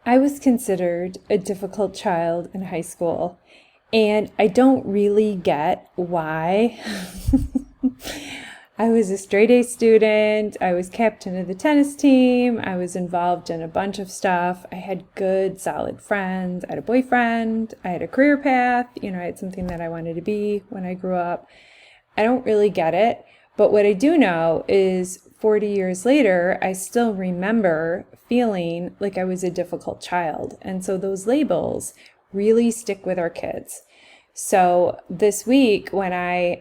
I was considered a difficult child in high school, and I don't really get why. I was a straight A student. I was captain of the tennis team. I was involved in a bunch of stuff. I had good, solid friends. I had a boyfriend. I had a career path. I had something that I wanted to be when I grew up. I don't really get it. But what I do know is 40 years later, I still remember feeling like I was a difficult child. And so those labels really stick with our kids. So this week, when I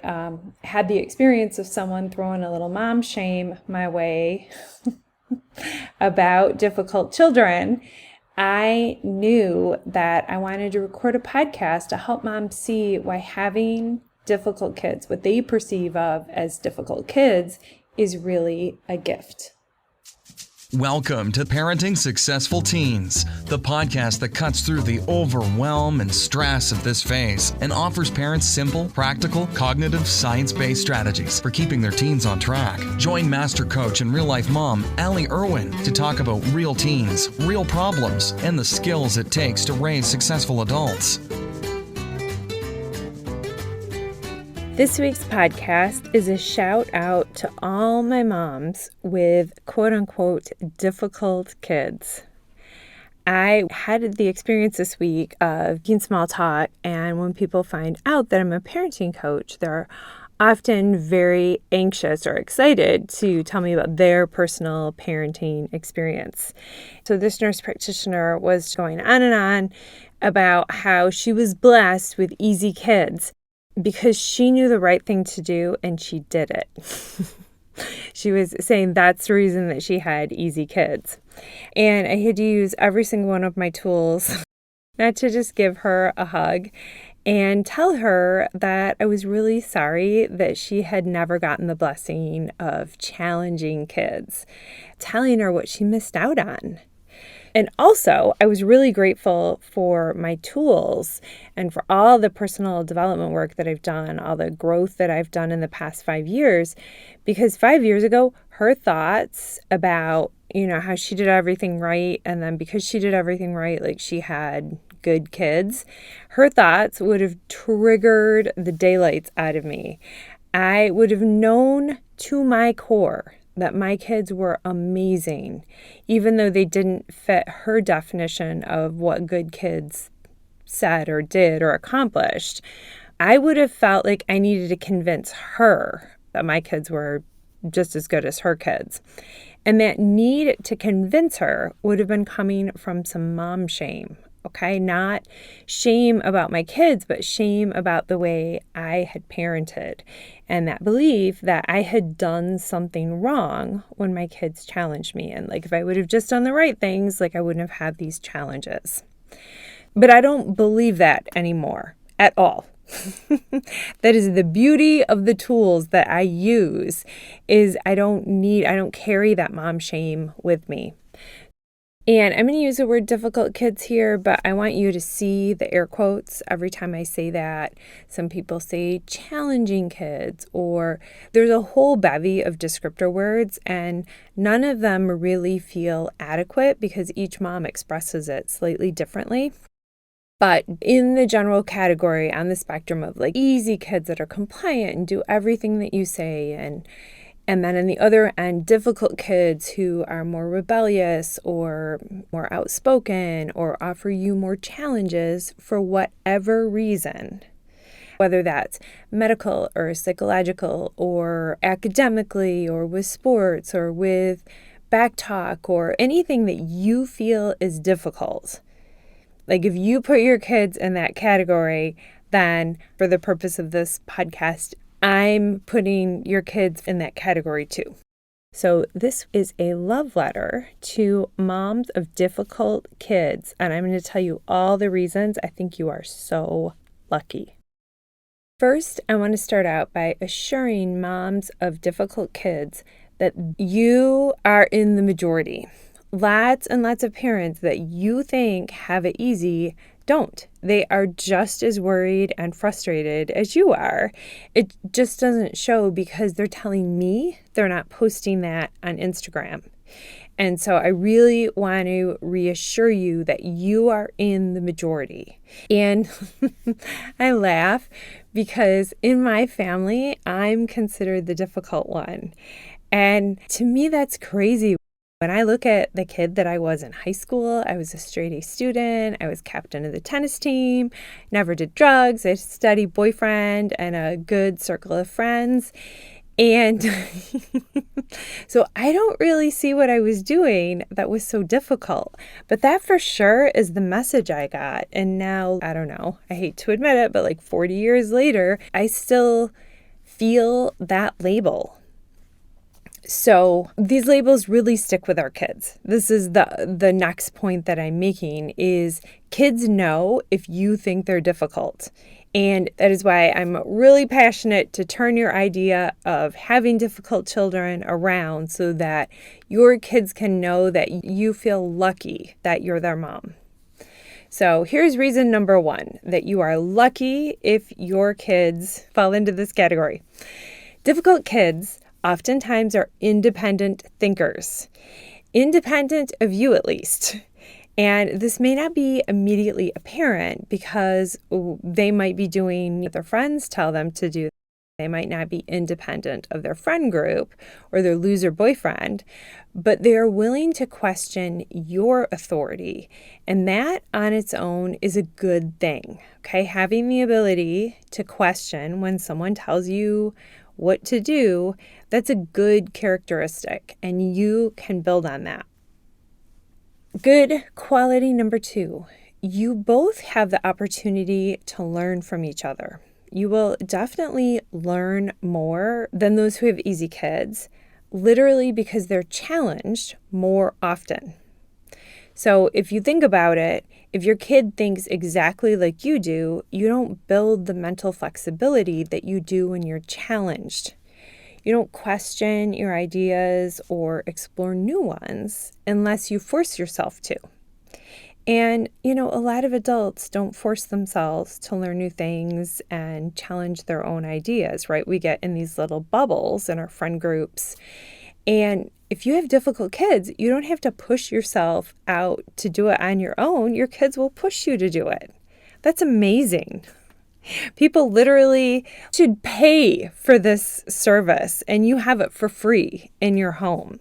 had the experience of someone throwing a little mom shame my way about difficult children, I knew that I wanted to record a podcast to help moms see why having difficult kids, what they perceive of as difficult kids, is really a gift. Welcome to Parenting Successful Teens, the podcast that cuts through the overwhelm and stress of this phase and offers parents simple, practical, cognitive, science-based strategies for keeping their teens on track. Join Master Coach and real-life mom, Allie Irwin, to talk about real teens, real problems, and the skills it takes to raise successful adults. This week's podcast is a shout out to all my moms with quote unquote difficult kids. I had the experience this week of being small talk, and when people find out that I'm a parenting coach, they're often very anxious or excited to tell me about their personal parenting experience. So this nurse practitioner was going on and on about how she was blessed with easy kids, because she knew the right thing to do and she did it. She was saying that's the reason that she had easy kids. And I had to use every single one of my tools not to just give her a hug and tell her that I was really sorry that she had never gotten the blessing of challenging kids, telling her what she missed out on. And also, I was really grateful for my tools and for all the personal development work that I've done, all the growth that I've done in the past 5 years, because 5 years ago, her thoughts about, how she did everything right, and then because she did everything right, like she had good kids, her thoughts would have triggered the daylights out of me. I would have known to my core that my kids were amazing, even though they didn't fit her definition of what good kids said or did or accomplished. I would have felt like I needed to convince her that my kids were just as good as her kids. And that need to convince her would have been coming from some mom shame. Okay, not shame about my kids, but shame about the way I had parented, and that belief that I had done something wrong when my kids challenged me. And like, if I would have just done the right things, like I wouldn't have had these challenges. But I don't believe that anymore at all. That is the beauty of the tools that I use, is I don't carry that mom shame with me. And I'm going to use the word difficult kids here, but I want you to see the air quotes every time I say that. Some people say challenging kids, or there's a whole bevy of descriptor words, and none of them really feel adequate because each mom expresses it slightly differently. But in the general category on the spectrum of like easy kids that are compliant and do everything that you say, and then on the other end, difficult kids who are more rebellious or more outspoken or offer you more challenges for whatever reason, whether that's medical or psychological or academically or with sports or with back talk or anything that you feel is difficult. Like if you put your kids in that category, then for the purpose of this podcast, I'm putting your kids in that category too. So this is a love letter to moms of difficult kids, and I'm going to tell you all the reasons I think you are so lucky. First, I want to start out by assuring moms of difficult kids that you are in the majority. Lots and lots of parents that you think have it easy don't. They are just as worried and frustrated as you are. It just doesn't show because they're telling me they're not posting that on Instagram. And so I really want to reassure you that you are in the majority. And I laugh because in my family, I'm considered the difficult one. And to me, that's crazy. When I look at the kid that I was in high school, I was a straight A student. I was captain of the tennis team, never did drugs. I had a steady boyfriend and a good circle of friends. And so I don't really see what I was doing that was so difficult. But that for sure is the message I got. And now, I don't know, I hate to admit it, but like 40 years later, I still feel that label. So these labels really stick with our kids. This is the next point that I'm making is kids know if you think they're difficult. And that is why I'm really passionate to turn your idea of having difficult children around so that your kids can know that you feel lucky that you're their mom. So here's reason number 1, that you are lucky if your kids fall into this category. Difficult kids oftentimes are independent thinkers, independent of you at least. And this may not be immediately apparent because they might be doing what their friends tell them to do. They might not be independent of their friend group or their loser boyfriend, but they are willing to question your authority. And that on its own is a good thing. Okay, having the ability to question when someone tells you what to do, that's a good characteristic, and you can build on that. Good quality number 2, you both have the opportunity to learn from each other. You will definitely learn more than those who have easy kids, literally because they're challenged more often. So if you think about it, if your kid thinks exactly like you do, you don't build the mental flexibility that you do when you're challenged. You don't question your ideas or explore new ones unless you force yourself to. And, a lot of adults don't force themselves to learn new things and challenge their own ideas, right? We get in these little bubbles in our friend groups. And if you have difficult kids, you don't have to push yourself out to do it on your own. Your kids will push you to do it. That's amazing. People literally should pay for this service, and you have it for free in your home.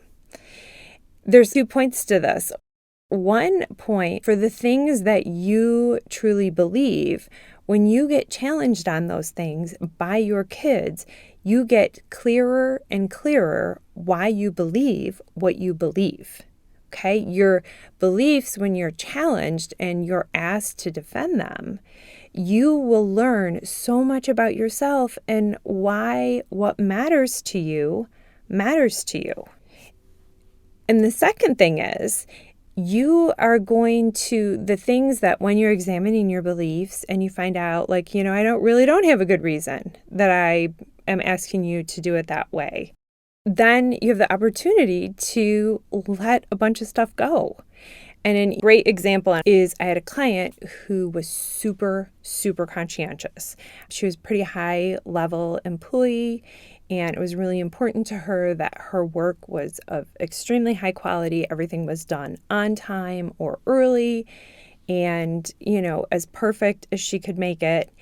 There's 2 points to this. 1 point, for the things that you truly believe, when you get challenged on those things by your kids, you get clearer and clearer why you believe what you believe. Okay? Your beliefs, when you're challenged and you're asked to defend them, you will learn so much about yourself and why what matters to you matters to you. And the second thing is, you are going to, the things that when you're examining your beliefs and you find out, I don't have a good reason that I am asking you to do it that way, then you have the opportunity to let a bunch of stuff go. And a great example is I had a client who was super, super conscientious. She was a pretty high level employee, and it was really important to her that her work was of extremely high quality. Everything was done on time or early and, as perfect as she could make it.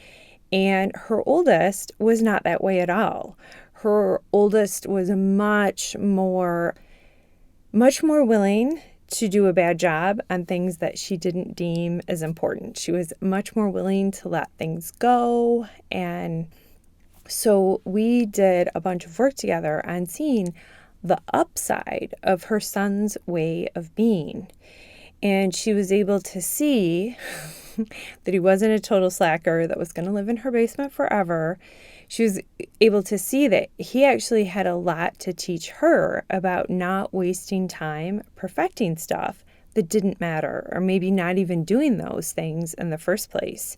And her oldest was not that way at all. Her oldest was much more willing to do a bad job on things that she didn't deem as important. She was much more willing to let things go. And so we did a bunch of work together on seeing the upside of her son's way of being. And she was able to see that he wasn't a total slacker that was going to live in her basement forever. She was able to see that he actually had a lot to teach her about not wasting time perfecting stuff that didn't matter, or maybe not even doing those things in the first place.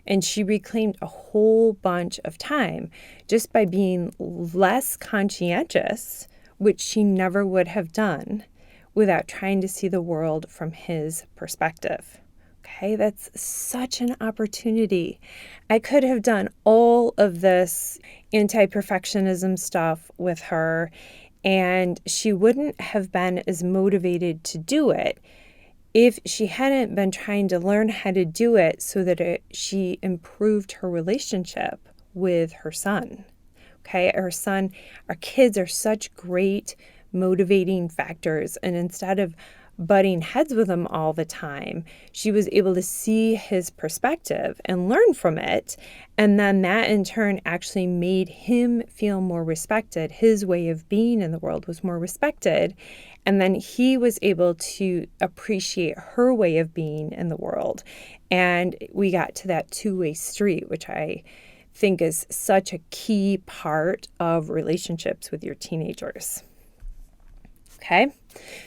And she reclaimed a whole bunch of time just by being less conscientious, which she never would have done without trying to see the world from his perspective. Okay, that's such an opportunity. I could have done all of this anti-perfectionism stuff with her, And she wouldn't have been as motivated to do it if she hadn't been trying to learn how to do it so that she improved her relationship with her son. Okay, our kids are such great motivating factors. And instead of butting heads with him all the time, she was able to see his perspective and learn from it. And then that in turn actually made him feel more respected. His way of being in the world was more respected. And then he was able to appreciate her way of being in the world. And we got to that two-way street, which I think is such a key part of relationships with your teenagers. Okay,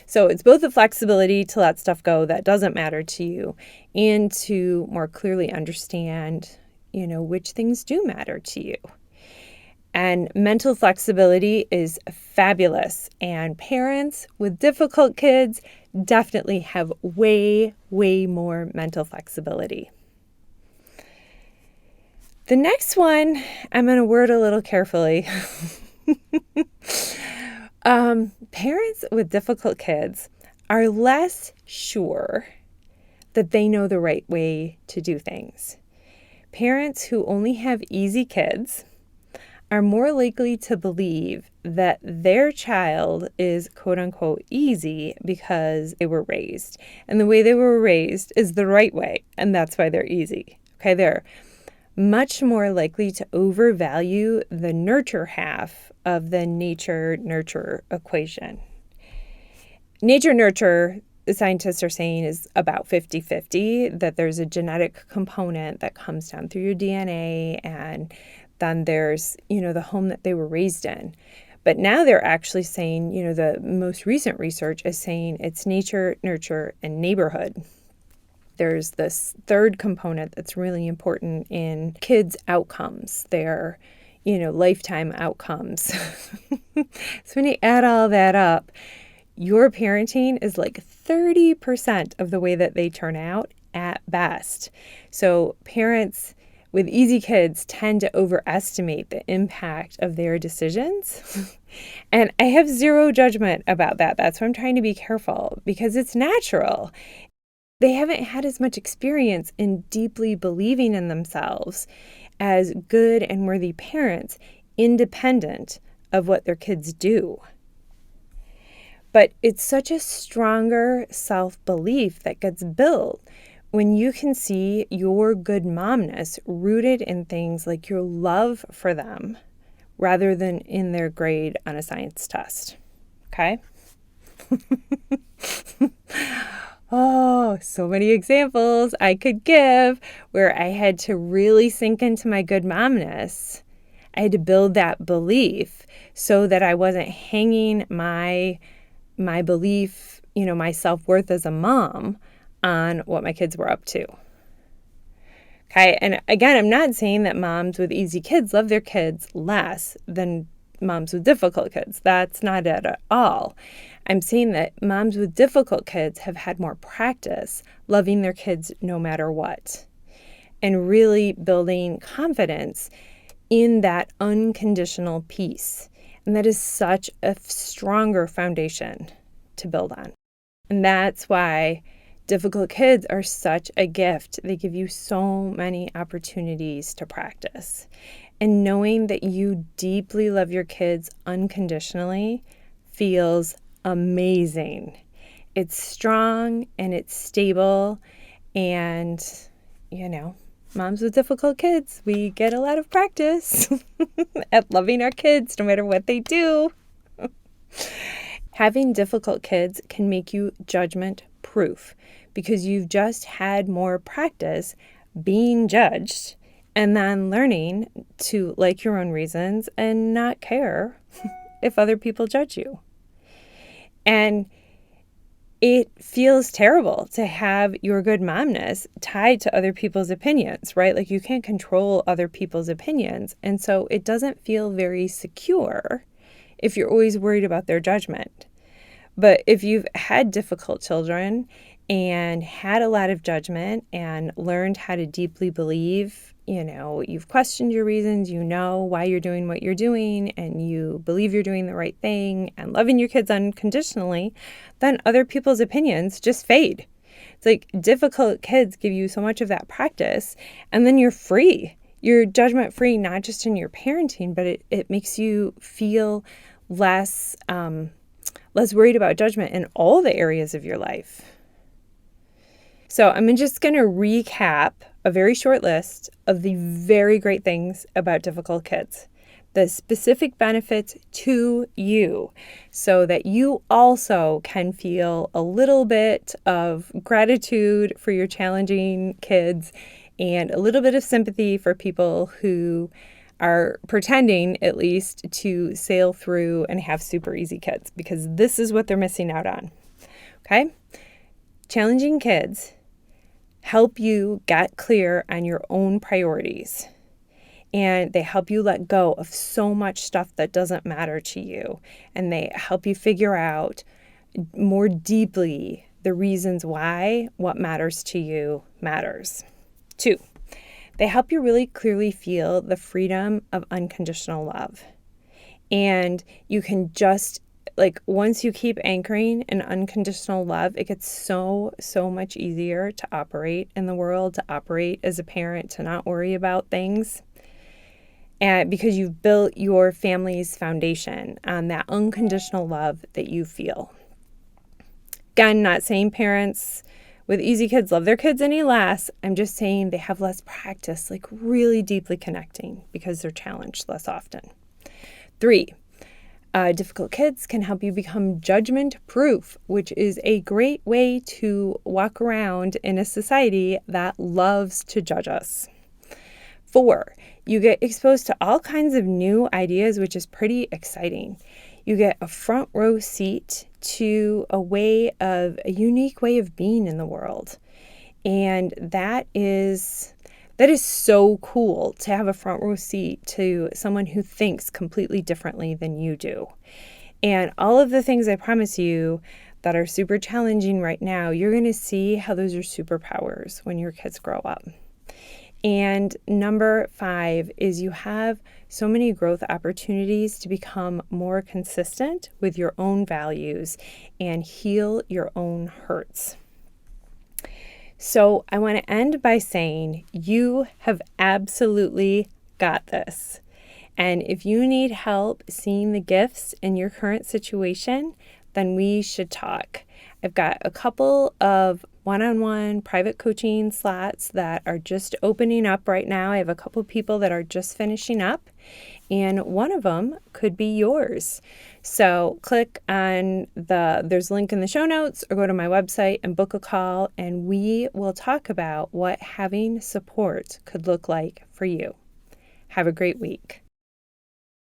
so it's both the flexibility to let stuff go that doesn't matter to you and to more clearly understand, which things do matter to you. And mental flexibility is fabulous. And parents with difficult kids definitely have way, way more mental flexibility. The next one, I'm going to word a little carefully. Parents with difficult kids are less sure that they know the right way to do things. Parents who only have easy kids are more likely to believe that their child is quote unquote easy because they were raised. And the way they were raised is the right way, and that's why they're easy. Okay, they're much more likely to overvalue the nurture half of the nature-nurture equation. Nature-nurture, the scientists are saying, is about 50-50, that there's a genetic component that comes down through your DNA, and then there's, the home that they were raised in. But now they're actually saying, the most recent research is saying it's nature, nurture, and neighborhood. There's this third component that's really important in kids' outcomes, their, lifetime outcomes. So when you add all that up, your parenting is like 30% of the way that they turn out at best. So parents with easy kids tend to overestimate the impact of their decisions. And I have zero judgment about that. That's why I'm trying to be careful, because it's natural. They haven't had as much experience in deeply believing in themselves as good and worthy parents, independent of what their kids do. But it's such a stronger self-belief that gets built when you can see your good momness rooted in things like your love for them rather than in their grade on a science test. Okay? Oh, so many examples I could give where I had to really sink into my good momness. I had to build that belief so that I wasn't hanging my belief, my self-worth as a mom on what my kids were up to. Okay, and again, I'm not saying that moms with easy kids love their kids less than moms with difficult kids. That's not it at all. I'm saying that moms with difficult kids have had more practice loving their kids no matter what, and really building confidence in that unconditional peace. And that is such a stronger foundation to build on. And that's why difficult kids are such a gift. They give you so many opportunities to practice. And knowing that you deeply love your kids unconditionally feels amazing. It's strong and it's stable. And, moms with difficult kids, we get a lot of practice at loving our kids no matter what they do. Having difficult kids can make you judgment proof because you've just had more practice being judged and then learning to like your own reasons and not care if other people judge you. And it feels terrible to have your good momness tied to other people's opinions, right? Like you can't control other people's opinions. And so it doesn't feel very secure if you're always worried about their judgment. But if you've had difficult children and had a lot of judgment and learned how to deeply believe you've questioned your reasons, you know why you're doing what you're doing, and you believe you're doing the right thing and loving your kids unconditionally, then other people's opinions just fade. It's like difficult kids give you so much of that practice, and then you're free. You're judgment free, not just in your parenting, but it makes you feel less worried about judgment in all the areas of your life. So I'm just going to recap a very short list of the very great things about difficult kids, the specific benefits to you, so that you also can feel a little bit of gratitude for your challenging kids and a little bit of sympathy for people who are pretending, at least, to sail through and have super easy kids, because this is what they're missing out on. Okay? Challenging kids help you get clear on your own priorities. And they help you let go of so much stuff that doesn't matter to you. And they help you figure out more deeply the reasons why what matters to you matters. 2, they help you really clearly feel the freedom of unconditional love. And you can just, once you keep anchoring in unconditional love, it gets so much easier to operate in the world, to operate as a parent, to not worry about things. And because you've built your family's foundation on that unconditional love that you feel. Again, not saying parents with easy kids love their kids any less. I'm just saying they have less practice, really deeply connecting, because they're challenged less often. 3, difficult kids can help you become judgment proof, which is a great way to walk around in a society that loves to judge us. 4, you get exposed to all kinds of new ideas, which is pretty exciting. You get a front row seat to a unique way of being in the world. And that is so cool, to have a front row seat to someone who thinks completely differently than you do. And all of the things I promise you that are super challenging right now, you're going to see how those are superpowers when your kids grow up. And number 5 is you have so many growth opportunities to become more consistent with your own values and heal your own hurts. So I want to end by saying you have absolutely got this. And if you need help seeing the gifts in your current situation, then we should talk. I've got a couple of one-on-one private coaching slots that are just opening up right now. I have a couple people that are just finishing up, and one of them could be yours. So click on there's a link in the show notes, or go to my website and book a call, and we will talk about what having support could look like for you. Have a great week.